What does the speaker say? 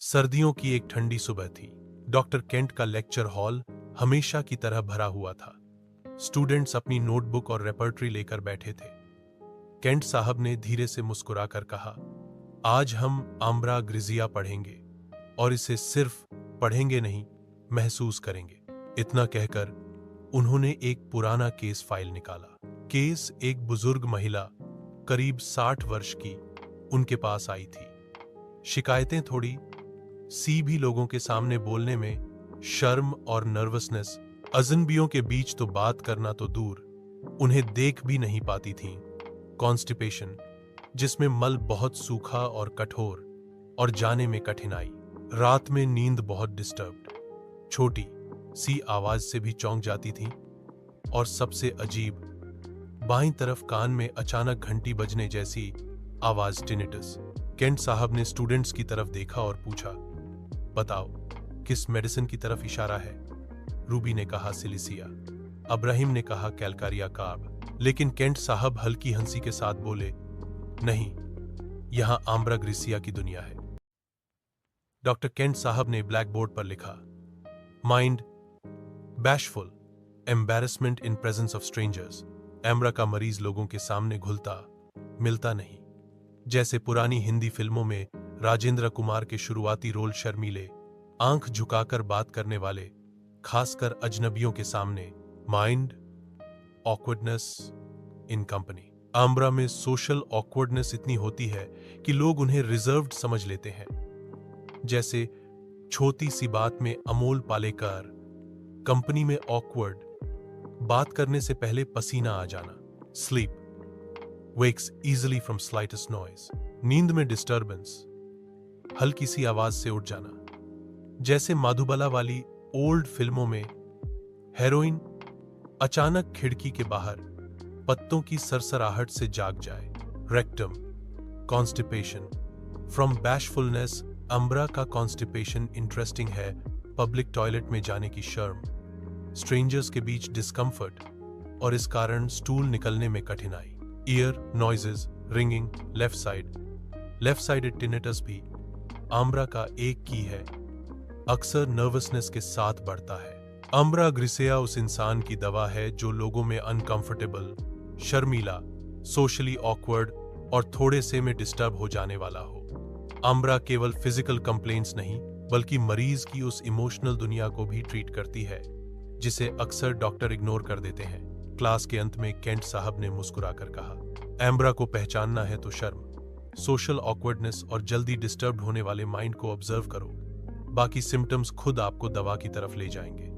सर्दियों की एक ठंडी सुबह थी। डॉक्टर केंट का लेक्चर हॉल हमेशा की तरह भरा हुआ था। स्टूडेंट्स अपनी नोटबुक और रेपर्टरी लेकर बैठे थे। केंट साहब ने धीरे से मुस्कुराकर कहा, आज हम आम्ब्रा ग्रिजिया पढ़ेंगे और इसे सिर्फ पढ़ेंगे नहीं, महसूस करेंगे। इतना कहकर उन्होंने एक पुराना केस फाइल निकाला। केस एक बुजुर्ग महिला, करीब 60 वर्ष की, उनके पास आई थी। शिकायतें थोड़ी सी भी लोगों के सामने बोलने में शर्म और नर्वसनेस, अजनबियों के बीच तो बात करना तो दूर, उन्हें देख भी नहीं पाती थीं। कॉन्स्टिपेशन, जिसमें मल बहुत सूखा और कठोर, और जाने में कठिनाई। रात में नींद बहुत डिस्टर्ब्ड, छोटी सी आवाज से भी चौंक जाती थी। और सबसे अजीब, बाईं तरफ कान में अचानक घंटी बजने जैसी आवाज, टिनिटस। केंट साहब ने स्टूडेंट्स की तरफ देखा और पूछा, बताओ किस मेडिसिन की तरफ इशारा है? रूबी ने कहा सिलिसिया, अब्राहिम ने कहा कैलकारिया कार्ब, लेकिन केंट साहब हल्की हंसी के साथ बोले, नहीं, यहां आम्ब्रा ग्रिसिया की दुनिया है। डॉक्टर केंट साहब ने ब्लैक बोर्ड पर लिखा, mind bashful, embarrassment in presence of strangers. Ambra का मरीज लोगों के सामने घुलता मिलता नहीं, जैसे पुरानी हिंदी फिल्मों में राजेंद्र कुमार के शुरुआती रोल शर्मीले, आंख झुकाकर बात करने वाले, खासकर अजनबियों के सामने। माइंड ऑकवर्डनेस इन कंपनी। आम्ब्रा में सोशल ऑकवर्डनेस इतनी होती है कि लोग उन्हें रिजर्व्ड समझ लेते हैं, जैसे छोटी सी बात में अमोल पालेकर। कंपनी में ऑकवर्ड, बात करने से पहले पसीना आ जाना। Sleep wakes easily from slightest noise. नींद में डिस्टर्बेंस, हल्की सी आवाज से उठ जाना, जैसे माधुबाला वाली ओल्ड फिल्मों में हेरोइन अचानक खिड़की के बाहर पत्तों की सरसराहट से जाग जाए। Rectum constipation, from bashfulness. Ambra का कॉन्स्टिपेशन इंटरेस्टिंग है, पब्लिक टॉयलेट में जाने की शर्म, स्ट्रेंजर्स के बीच डिस्कम्फर्ट, और इस कारण स्टूल निकलने में कठिनाई। Year noises, ringing, left sided tinnitus भी आम्ब्रा का एक की है, अक्सर नर्वसनेस के साथ बढ़ता है। आम्ब्रा ग्रिसेया उस इंसान की दवा है जो लोगों में अनकंफर्टेबल, शर्मीला, सोशली ऑकवर्ड और थोड़े से में डिस्टर्ब हो जाने वाला हो। आम्ब्रा केवल फिजिकल कंप्लेंट्स नहीं, बल्कि मरीज की उस इमोशनल दुनिया को भी ट्रीट करती है, जिसे अक्सर डॉक्टर इग्नोर कर देते हैं। क्लास के अंत में केंट साहब ने मुस्कुराकर कहा, एम्ब्रा को पहचानना है तो शर्म, सोशल ऑकवर्डनेस और जल्दी डिस्टर्ब होने वाले माइंड को ऑब्जर्व करो। बाकी सिम्टम्स खुद आपको दवा की तरफ ले जाएंगे।